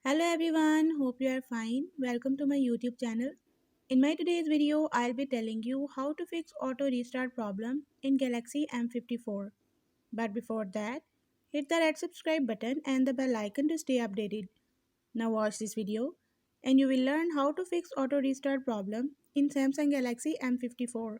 Hello everyone, hope you are fine. Welcome to my YouTube channel. In my today's video, I'll be telling you how to fix auto restart problem in Galaxy M54. But before that, hit the red subscribe button and the bell icon to stay updated. Now watch this video and you will learn how to fix auto restart problem in Samsung Galaxy M54.